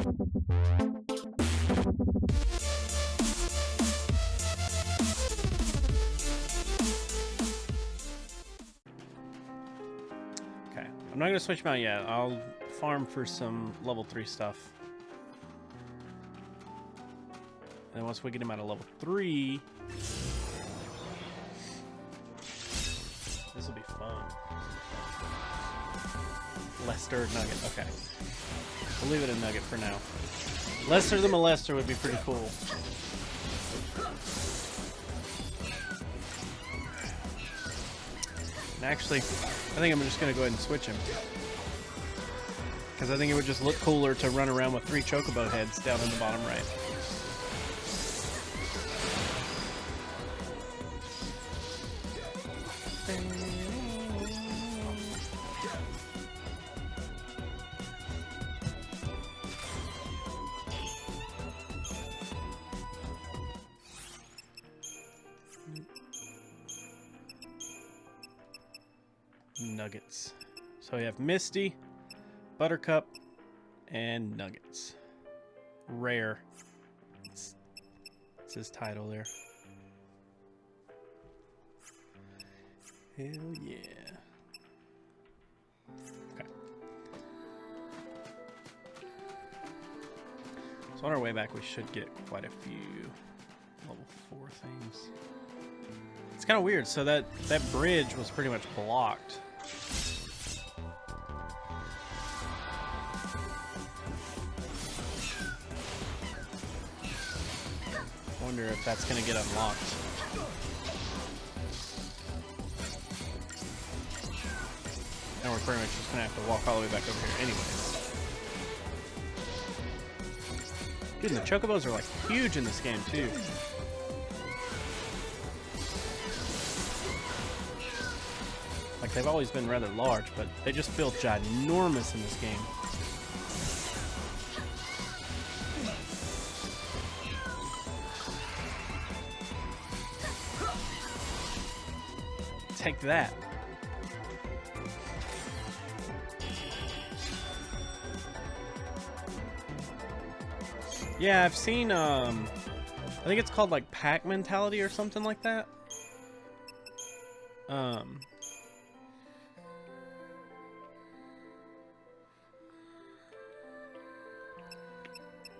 Okay, I'm not gonna switch them out yet. I'll farm for some level 3 stuff. And once we get him out of level 3, this will be fun. Lester Nugget. Okay. We'll leave it a Nugget for now. Lester the Molester would be pretty cool. And actually, I think I'm just going to go ahead and switch him. Because I think it would just look cooler to run around with 3 chocobo heads down in the bottom right. Nuggets. So we have Misty, Buttercup, and Nuggets. Rare. It's his title there. Hell yeah. Okay. So on our way back, we should get quite a few level 4 things. It's kind of weird. So that bridge was pretty much blocked. I wonder if that's going to get unlocked. And we're pretty much just going to have to walk all the way back over here anyways. Dude, and the chocobos are like huge in this game too. Like they've always been rather large, but they just feel ginormous in this game. Take that. Yeah, I've seen, I think it's called like pack mentality or something like that.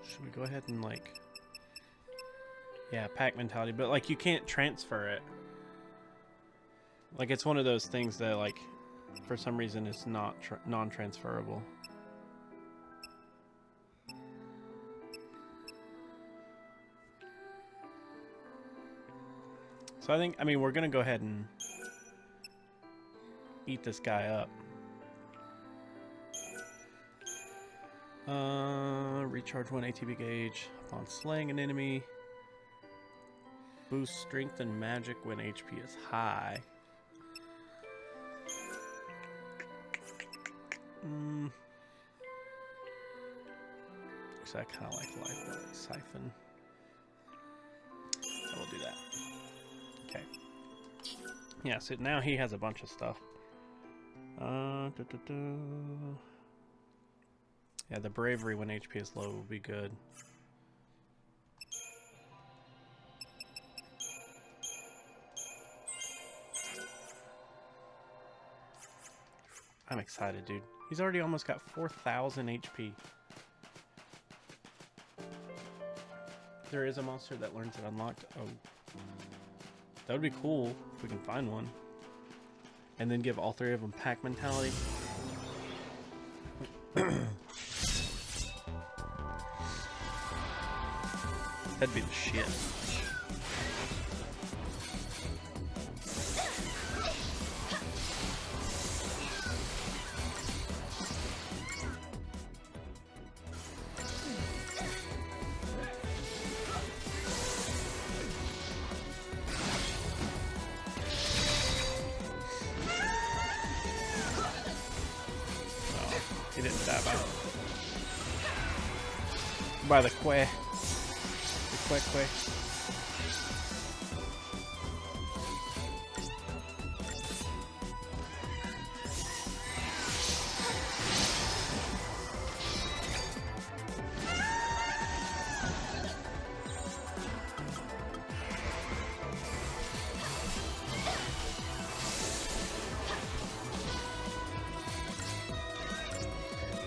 Should we go ahead and like, yeah, pack mentality, but like you can't transfer it. Like it's one of those things that like, for some reason it's not non-transferable. So I mean, we're gonna go ahead and eat this guy up. Recharge 1 ATB gauge upon slaying an enemy. Boost strength and magic when HP is high. So I kind of like Siphon. So we'll do that. Okay. Yeah, so now he has a bunch of stuff. Yeah, the bravery when HP is low will be good. I'm excited, dude. He's already almost got 4,000 HP. There is a monster that learns it unlocked. Oh. That would be cool if we can find one. And then give all 3 of them pack mentality. That'd be the shit. He didn't die by the quay. The quay.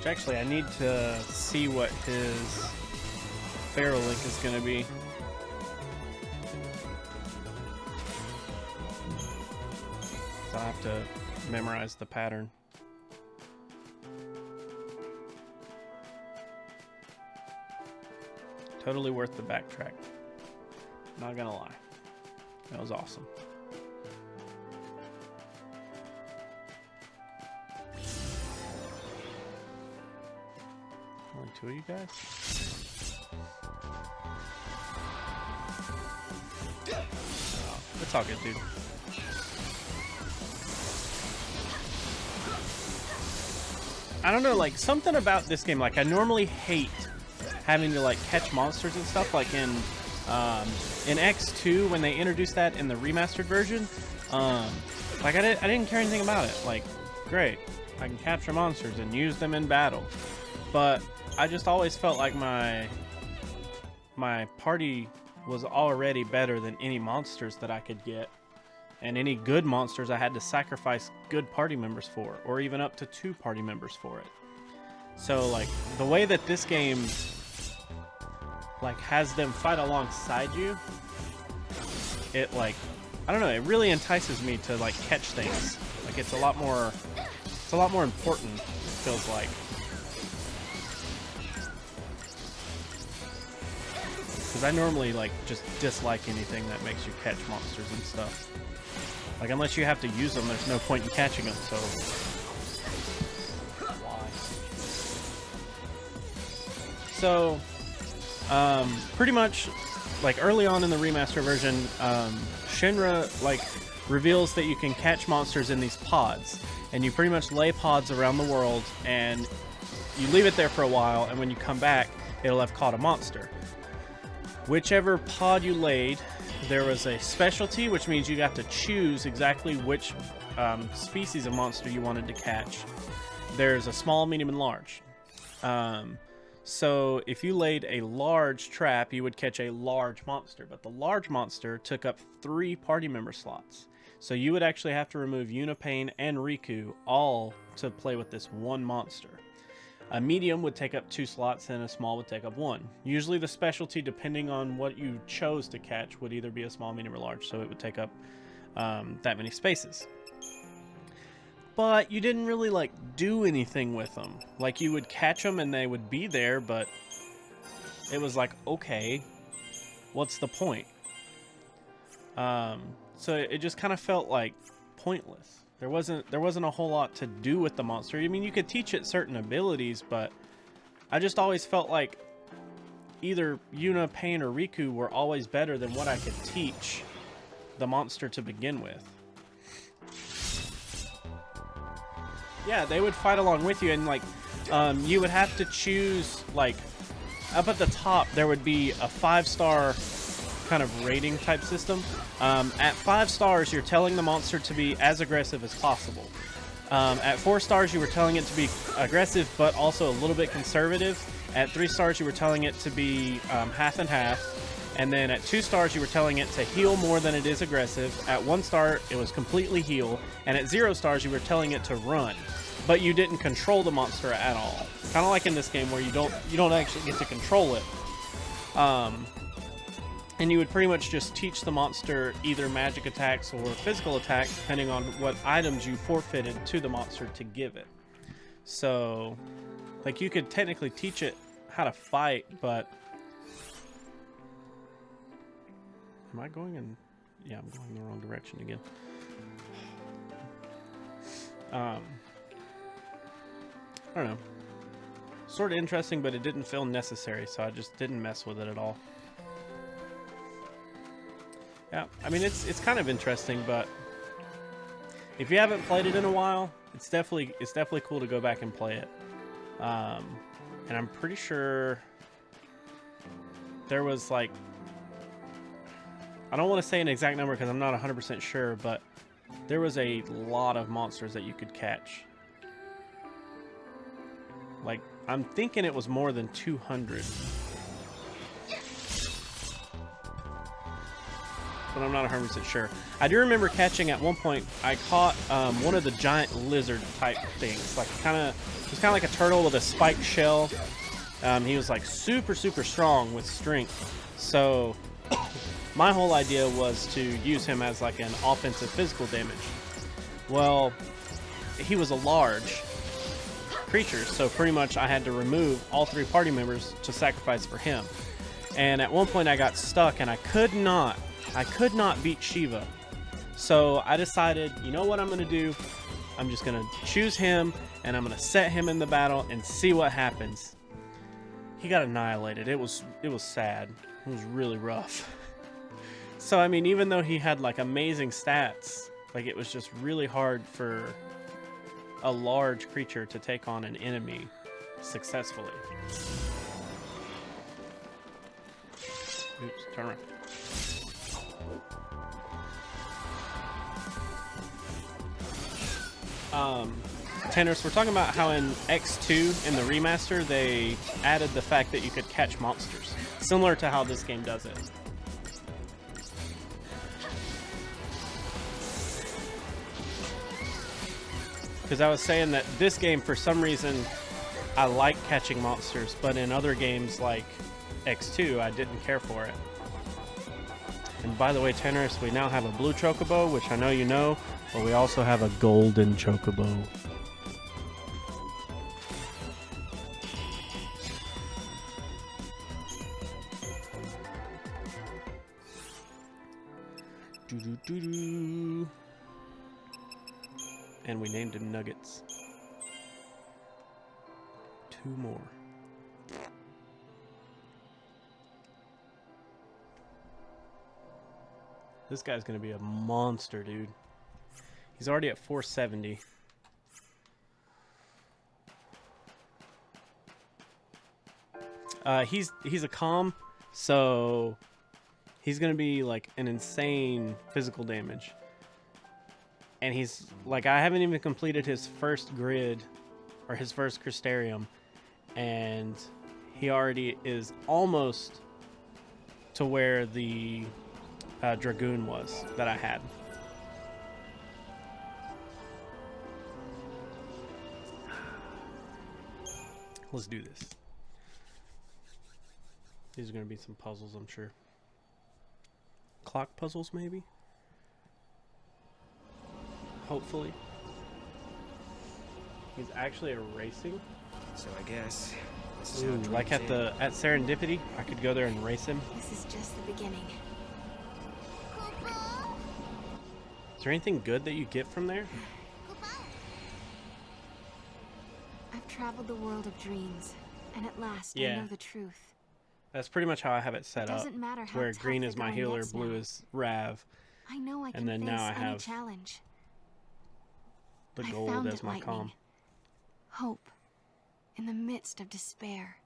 Which actually, I need to see what his Pharaoh Link is going to be. So I'll have to memorize the pattern. Totally worth the backtrack. Not gonna lie. That was awesome. Only two of you guys? Oh, it's all good, dude. I don't know, like, something about this game, like, I normally hate having to, like, catch monsters and stuff, like in X2, when they introduced that in the remastered version, like, I didn't care anything about it. Like, great, I can capture monsters and use them in battle. But I just always felt like my party was already better than any monsters that I could get. And any good monsters I had to sacrifice good party members for, or even up to 2 party members for it. So, like, the way that this game, like, has them fight alongside you, it, like, I don't know, it really entices me to, like, catch things. Like, it's a lot more important, it feels like. Because I normally, like, just dislike anything that makes you catch monsters and stuff. Like, unless you have to use them, there's no point in catching them, so... Why? So, pretty much, like, early on in the remaster version, Shinra, like, reveals that you can catch monsters in these pods. And you pretty much lay pods around the world, and you leave it there for a while, and when you come back, it'll have caught a monster. Whichever pod you laid, there was a specialty, which means you got to choose exactly which species of monster you wanted to catch. There's a small, medium, and large. So if you laid a large trap, you would catch a large monster, but the large monster took up 3 party member slots. So you would actually have to remove Unipain and Riku all to play with this one monster. A medium would take up 2 slots and a small would take up 1. Usually the specialty, depending on what you chose to catch, would either be a small, medium, or large, so it would take up that many spaces. But you didn't really, like, do anything with them. Like, you would catch them and they would be there, but it was like, okay, what's the point? So it just kind of felt like pointless. There wasn't a whole lot to do with the monster. I mean, you could teach it certain abilities, but I just always felt like either Yuna, Pain, or Riku were always better than what I could teach the monster to begin with. Yeah, they would fight along with you, and, like, you would have to choose, like, up at the top, there would be a 5-star kind of rating type system. At 5 stars, you're telling the monster to be as aggressive as possible. At 4 stars, you were telling it to be aggressive, but also a little bit conservative. At 3 stars, you were telling it to be half and half. And then at 2 stars, you were telling it to heal more than it is aggressive. At 1 star, it was completely heal. And at 0 stars, you were telling it to run. But you didn't control the monster at all. Kind of like in this game where you don't actually get to control it. And you would pretty much just teach the monster either magic attacks or physical attacks, depending on what items you forfeited to the monster to give it. So, like, you could technically teach it how to fight, but... Am I going in... Yeah, I'm going in the wrong direction again. I don't know. Sort of interesting, but it didn't feel necessary, so I just didn't mess with it at all. Yeah, I mean, it's kind of interesting, but if you haven't played it in a while, it's definitely cool to go back and play it. And I'm pretty sure there was, like, I don't want to say an exact number because I'm not 100% sure, but there was a lot of monsters that you could catch. Like, I'm thinking it was more than 200. but I'm not 100% sure. I do remember catching at one point, I caught one of the giant lizard type things. Like it was kind of like a turtle with a spiked shell. He was like super strong with strength. So my whole idea was to use him as like an offensive physical damage. Well, he was a large creature, so pretty much I had to remove all 3 party members to sacrifice for him. And at one point I got stuck and I could not beat Shiva. So I decided, you know what I'm going to do? I'm just going to choose him and I'm going to set him in the battle and see what happens. He got annihilated. It was sad. It was really rough. So I mean, even though he had like amazing stats, like it was just really hard for a large creature to take on an enemy successfully. Oops, turn around. Tanner, we're talking about how in X2 in the remaster they added the fact that you could catch monsters, similar to how this game does it. Because I was saying that this game, for some reason, I like catching monsters, but in other games like X2, I didn't care for it. And by the way, Tannerus, we now have a blue chocobo, which I know you know, but we also have a golden chocobo. Doo-doo-doo-doo. And we named him Nuggets. 2 more. This guy's gonna be a monster, dude. He's already at 470. He's a comm, so he's gonna be like an insane physical damage. And he's like, I haven't even completed his first grid or his first Crystarium, and he already is almost to where the Dragoon was that I had. Let's do this. These are going to be some puzzles, I'm sure. Clock puzzles, maybe? Hopefully. He's actually erasing. So I guess this is Ooh, like at Serendipity, I could go there and race him. This is just the beginning. Is there anything good that you get from there? I've traveled the world of dreams, and at last I know the truth. That's pretty much how I have it set up. Doesn't matter how where tough green the is my going healer, gets blue now. is Rav, I know I can and then face now I any have challenge. the I gold found as it, my lightning. comm. Hope in the midst of despair.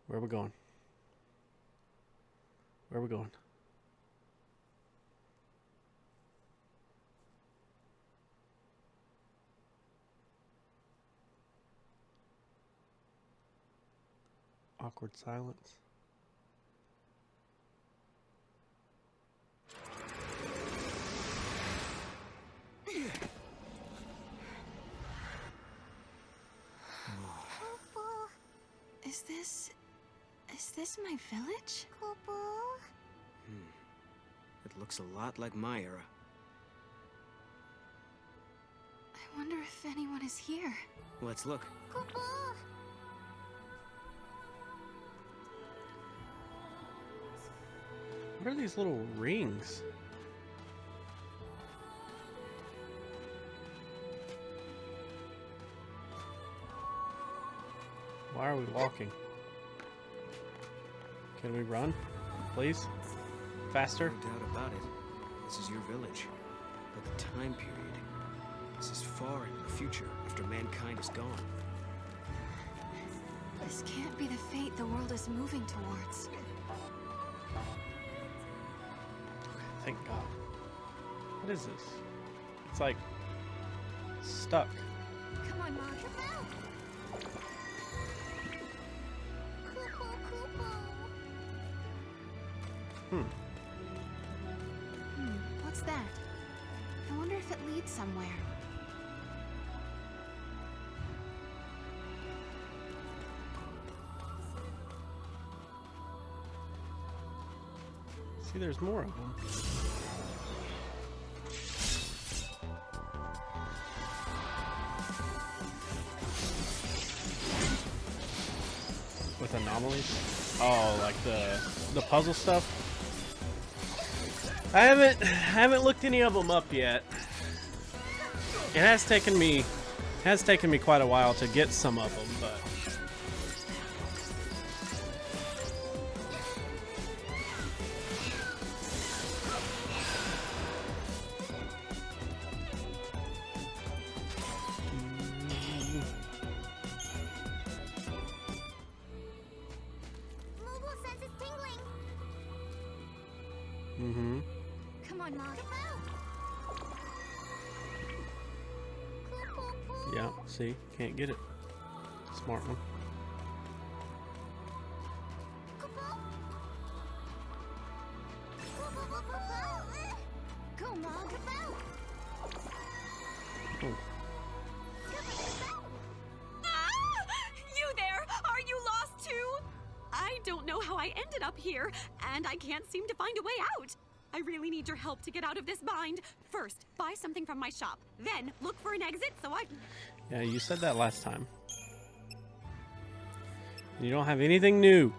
Where are we going? Where are we going? Awkward silence. Is this my village? It looks a lot like my era. I wonder if anyone is here. Let's look. What are these little rings? Why are we walking? Can we run, please? Faster? No doubt about it. This is your village. But the time period. This is far in the future, after mankind is gone. This can't be the fate the world is moving towards. Thank God. What is this? It's like stuck. Come on, Mom. What's that? I wonder if it leads somewhere. See, there's more of them. With anomalies? Oh, like the puzzle stuff? I haven't looked any of them up yet. It has taken me quite a while to get some of them, but Come on, Mom. yeah, see, can't get it. Smart one. Go, Mom. Oh. You there? Are you lost too? I don't know how I ended up here, and I can't seem to find a way out. I really need your help to get out of this bind. First, buy something from my shop. Then, look for an exit so I... Yeah, you said that last time. You don't have anything new.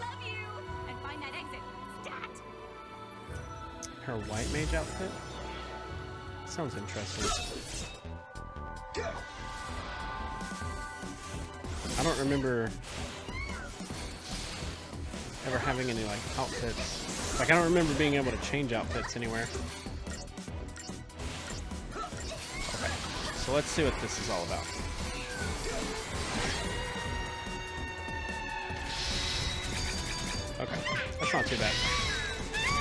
Love you! And find that exit. Stat! Her white mage outfit? Sounds interesting. I don't remember ever having any like outfits. Like I don't remember being able to change outfits anywhere. Okay, so let's see what this is all about. Okay, that's not too bad.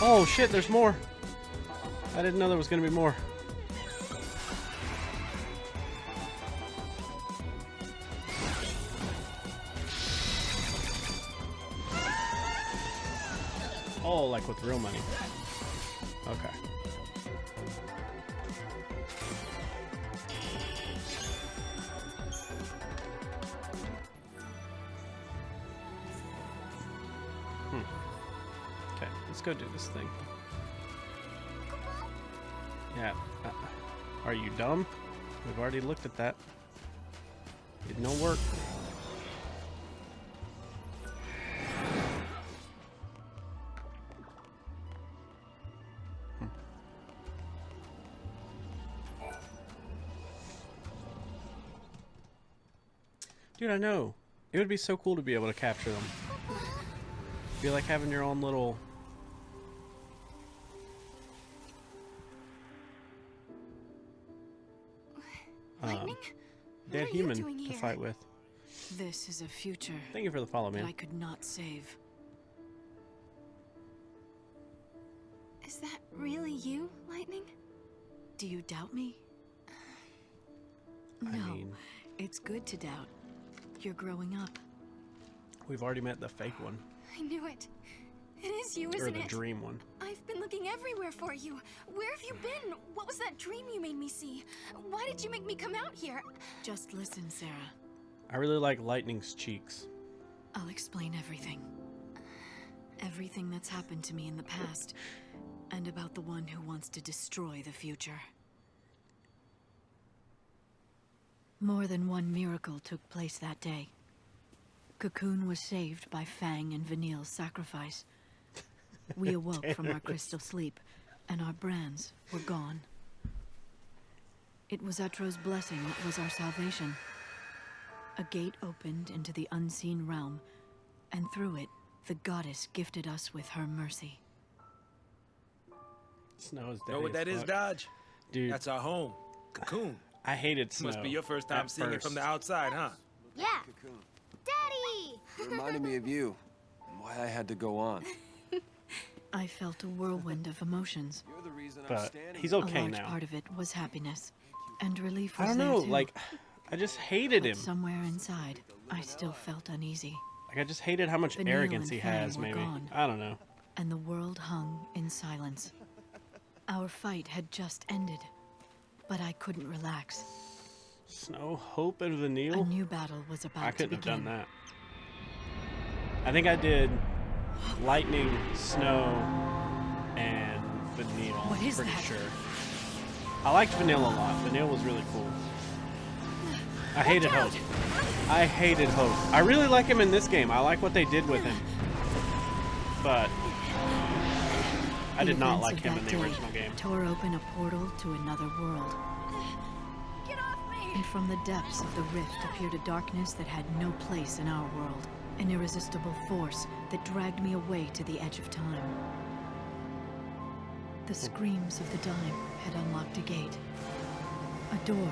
Oh shit, there's more. I didn't know there was gonna be more. Oh, like with real money. Okay. Okay, let's go do this thing. Yeah. Are you dumb? We've already looked at that. Did no work. Dude, I know. It would be so cool to be able to capture them. Be like having your own little... Lightning? dead What are you human doing to here? fight with. This is a future Thank you for the follow, that man. I could not save. Is that really you, Lightning? Do you doubt me? I No, mean, it's good to doubt. You're growing up. we've already met the fake one. I knew it. It is you, Or isn't the it? dream one. I've been looking everywhere for you. Where have you been? What was that dream you made me see? Why did you make me come out here? Just listen, Sarah. I really like Lightning's cheeks. I'll explain everything. Everything that's happened to me in the past, and about the one who wants to destroy the future. More than one miracle took place that day. Cocoon was saved by Fang and Vanille's sacrifice. We awoke from our crystal sleep, and our brands were gone. It was Atro's blessing that was our salvation. A gate opened into the unseen realm, and through it, the goddess gifted us with her mercy. Snow is dead. Know what that is, Dodge? Dude, That's our home. Cocoon. I hated snow. Must be your first time at seeing it from the first. outside, huh? Yeah. Daddy! It reminded me of you. why I had to go on. I felt a whirlwind of emotions. You're the reason I'm But standing he's here. okay A large now. part of it was happiness, and relief I was don't there know, too. like, I just hated But him. somewhere inside, I still felt uneasy, Like, I just hated how much Vanille arrogance and he Fang has, were maybe. gone. I don't know. and the world hung in silence. Our fight had just ended, but I couldn't relax. Snow, Hope, and A Vanille? new battle was about I to couldn't have begin. done that. I think I did Lightning, Snow, and Vanille. What is pretty that? sure. I liked Vanille a lot. Vanille was really cool. I hated Hope. I hated Hope. I really like him in this game. I like what they did with him. But I The did not events like of him that in the day original game. Tore open a portal to another world. Get off me! And from the depths of the rift appeared a darkness that had no place in our world. An irresistible force that dragged me away to the edge of time. The screams of the dying had unlocked a gate. A door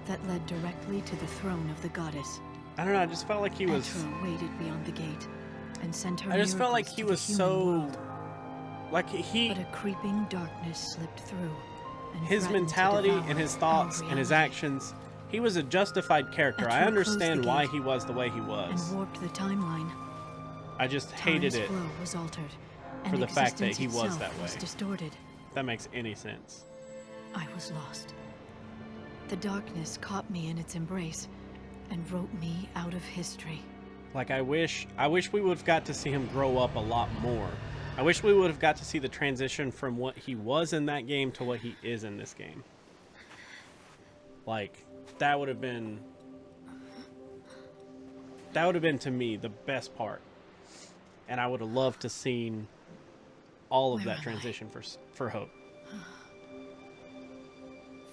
that led directly to the throne of the goddess. I don't know, I just felt like he was... Etra waited beyond the gate and sent her I just felt like miracles he to the was human so... world. Like, he... But a creeping darkness slipped through. And His threatened to mentality devour and his our thoughts and his reality. actions, he was a justified character. I Etra understand closed the why gate he was the way he was. And warped the timeline. I just hated Time's it. flow was altered, and for the fact that existence he was itself that was way. distorted. If that makes any sense. I was lost. The darkness caught me in its embrace and wrote me out of history. Like, I wish we would have got to see him grow up a lot more. I wish we would have got to see the transition from what he was in that game to what he is in this game. Like, that would have been to me the best part. And I would have loved to seen all of Where that am I? transition for Hope.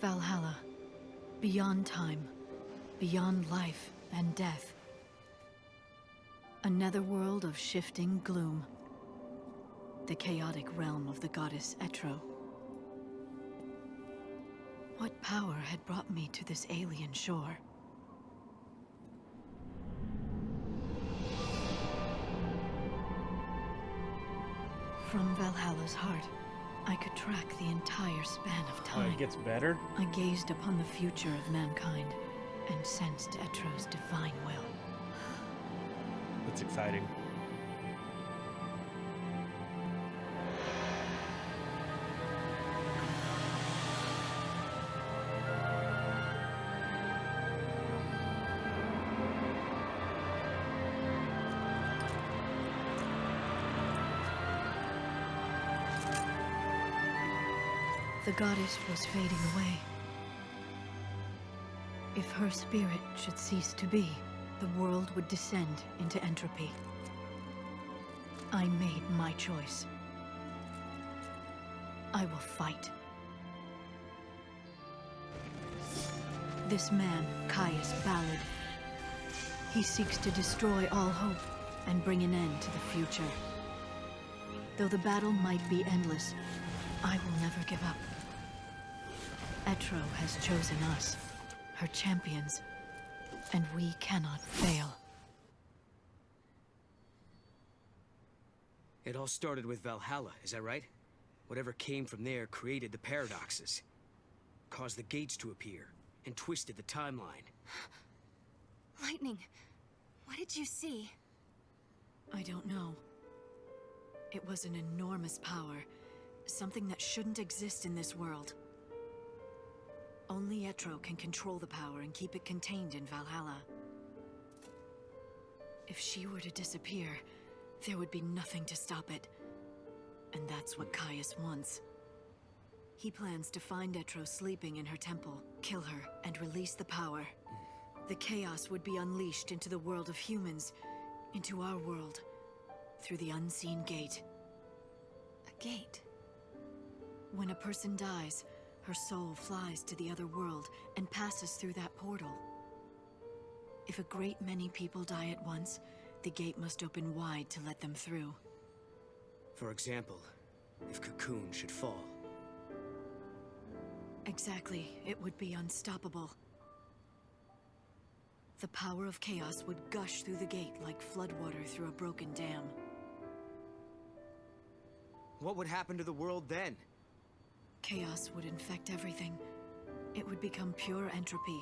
Valhalla, beyond time, beyond life and death. A netherworld of shifting gloom. The chaotic realm of the goddess Etro. What power had brought me to this alien shore? From Valhalla's heart, I could track the entire span of Oh, time. it gets better? I gazed upon the future of mankind and sensed Etro's divine will. That's exciting. The goddess was fading away. If her spirit should cease to be, the world would descend into entropy. I made my choice. I will fight. This man, Caius Ballard, he seeks to destroy all hope and bring an end to the future. Though the battle might be endless, I will never give up. Etro has chosen us, her champions, and we cannot fail. It all started with Valhalla, is that right? Whatever came from there created the paradoxes. Caused the gates to appear, and twisted the timeline. Lightning, what did you see? I don't know. It was an enormous power, something that shouldn't exist in this world. Only Etro can control the power and keep it contained in Valhalla. If she were to disappear, there would be nothing to stop it. And that's what Caius wants. He plans to find Etro sleeping in her temple, kill her, and release the power. The chaos would be unleashed into the world of humans, into our world, through the unseen gate. A gate. When a person dies, her soul flies to the other world and passes through that portal. If a great many people die at once, the gate must open wide to let them through. For example, if Cocoon should fall. Exactly, it would be unstoppable. The power of chaos would gush through the gate like floodwater through a broken dam. What would happen to the world then? Chaos would infect everything. It would become pure entropy,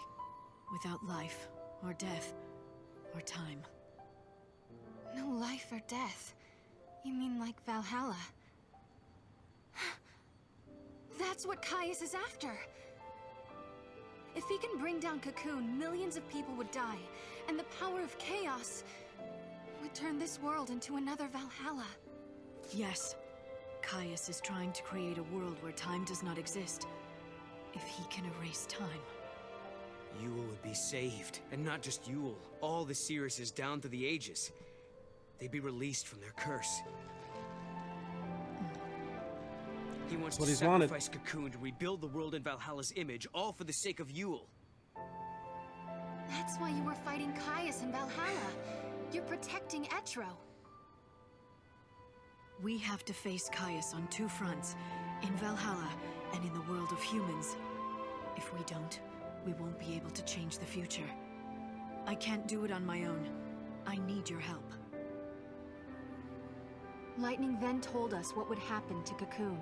without life, or death, or time. No life or death. You mean like Valhalla? That's what Caius is after. If he can bring down Cocoon, millions of people would die, and the power of chaos would turn this world into another Valhalla. Yes, Caius is trying to create a world where time does not exist. If he can erase time. Yule would be saved, and not just Yule. All the Seeresses down through the ages. They'd be released from their curse. He wants to sacrifice Cocoon to rebuild the world in Valhalla's image, all for the sake of Yule. That's why you were fighting Caius in Valhalla. You're protecting Etro. We have to face Caius on two fronts, in Valhalla and in the world of humans. If we don't, we won't be able to change the future. I can't do it on my own. I need your help. Lightning then told us what would happen to Cocoon.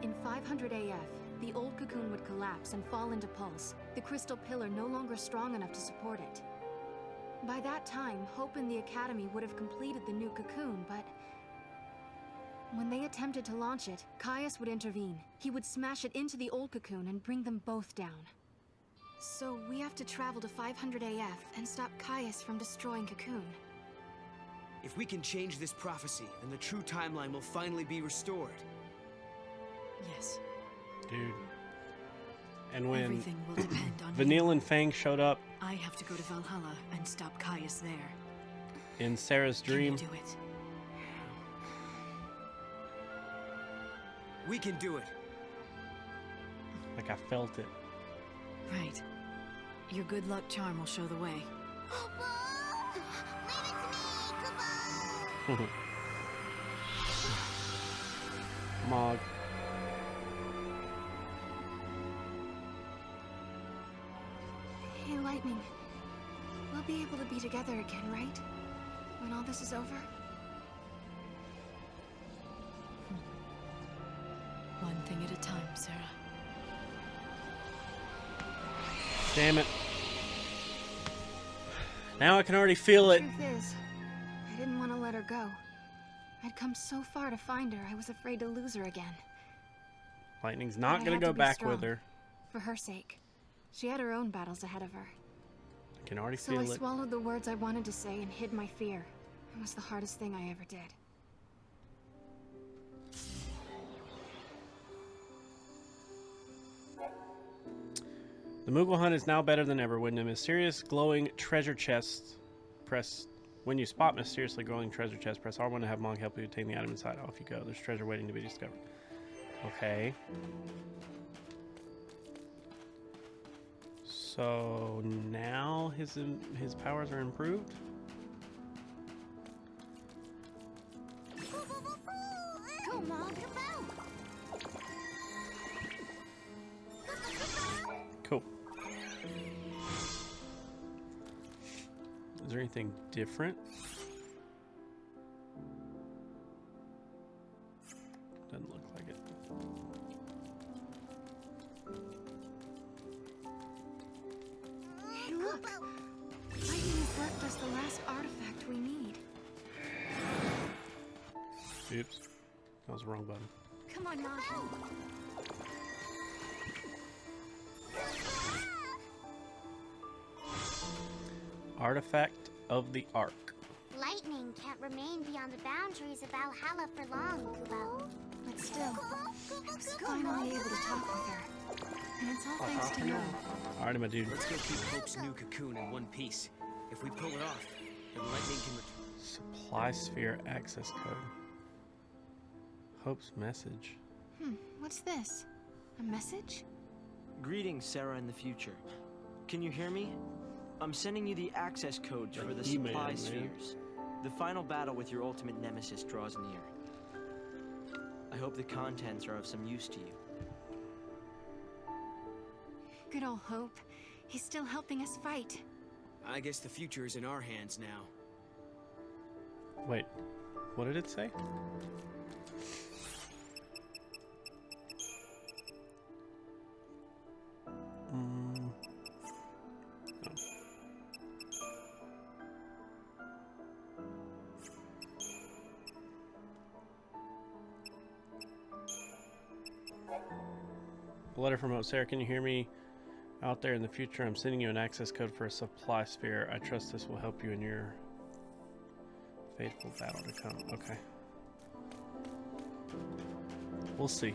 In 500 AF, the old Cocoon would collapse and fall into pulse, the crystal pillar no longer strong enough to support it. By that time, Hope and the Academy would have completed the new Cocoon, but when they attempted to launch it, Caius would intervene. He would smash it into the old Cocoon and bring them both down. So we have to travel to 500 AF and stop Caius from destroying Cocoon. If we can change this prophecy, then the true timeline will finally be restored. Yes. Dude. And when Everything will depend on Vanille and Fang showed up I have to go to Valhalla and stop Caius there. in Sarah's dream, Can you do it? We can do it. like I felt it. Right. Your good luck charm will show the way. Mog. Hey, Lightning. We'll be able to be together again, right? When all this is over? One thing at a time, Sarah. Damn it. Now I can already feel it. Truth is, I didn't want to let her go. I'd come so far to find her, I was afraid to lose her again. Lightning's But not I gonna had to go be back strong. with her. For her sake. She had her own battles ahead of her. I can already So feel I it. swallowed the words I wanted to say and hid my fear. It was the hardest thing I ever did. The Moogle hunt is now better than ever. When you spot mysteriously glowing treasure chests, press R1 to have Mog help you obtain the item inside. Off you go. There's treasure waiting to be discovered. Okay. So now his powers are improved. Go, Mom, come out! Cool. Is there anything different? Doesn't look like it. Hey, look! Lightning has left us the last artifact we need. Oops. That was the wrong button. Come on, Mom. Artifact of the Ark. Lightning can't remain beyond the boundaries of Valhalla for long, Kubo. But still, I was finally able to talk with her. And it's all thanks to you. Alrighty, my dude. Let's go keep Hope's new cocoon in one piece. If we pull it off, then Lightning can Supply sphere access code. Hope's message. What's this? A message? Greetings, Sarah in the future. Can you hear me? I'm sending you the access codes for the Email, supply man. spheres. The final battle with your ultimate nemesis draws near. I hope the contents are of some use to you. Good old Hope. He's still helping us fight. I guess the future is in our hands now. Wait. What did it say? Oh. A letter from Sarah. Can you hear me? Out there in the future, I'm sending you an access code for a supply sphere. I trust this will help you in your fateful battle to come. Okay. We'll see.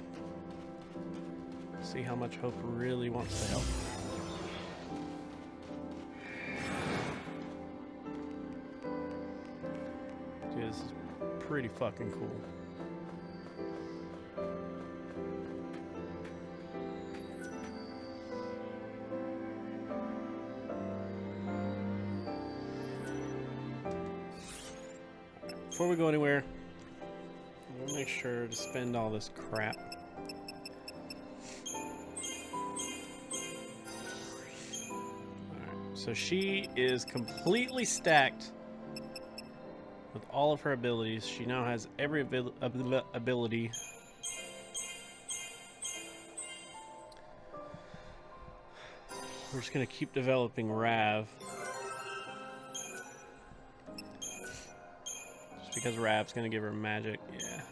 See how much Hope really wants to help. Dude, this is pretty fucking cool. Before we go anywhere, I'm gonna make sure to spend all this crap. Alright, so she is completely stacked with all of her abilities. She now has every ability. We're just gonna keep developing Rav. Because Rav's gonna give her magic, yeah.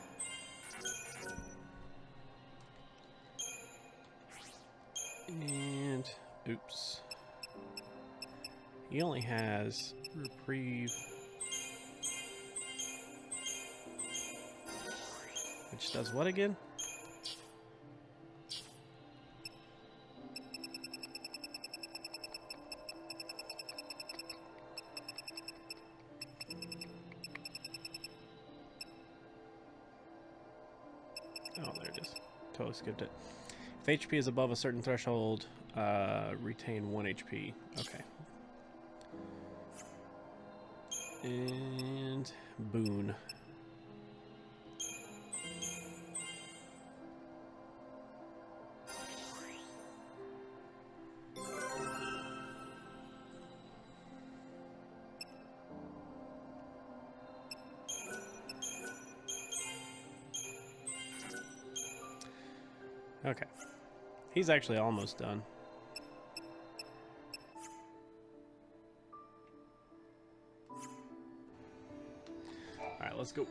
And oops. He only has reprieve. Which does what again? Oh, there it is. Totally skipped it. If HP is above a certain threshold, retain 1 HP. Okay. And boon. Okay. He's actually almost done. Alright, let's go.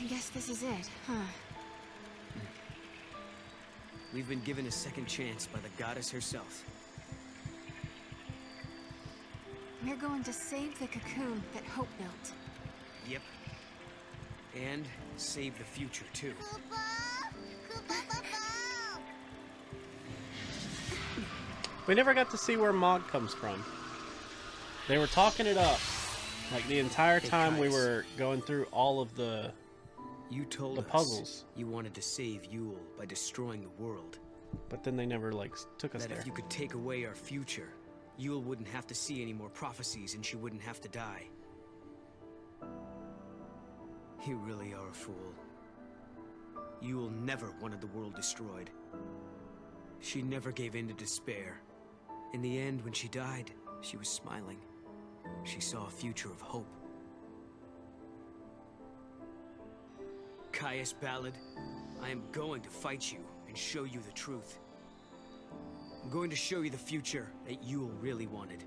I guess this is it, huh? We've been given a second chance by the goddess herself. We're going to save the cocoon that Hope built. Yep. And save the future, too. We never got to see where Mog comes from. They were talking it up. Like the entire time we were going through all of the puzzles. You wanted to save Yule by destroying the world. But then they never, like, took us That there. if you could take away our future, Yule wouldn't have to see any more prophecies and she wouldn't have to die. You really are a fool. Yule never wanted the world destroyed. She never gave in to despair. In the end, when she died, she was smiling. She saw a future of hope. Caius Ballad, I am going to fight you and show you the truth. I'm going to show you the future that Yule really wanted.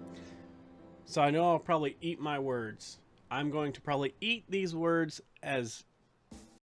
So I know I'll probably eat my words. I'm going to probably eat these words as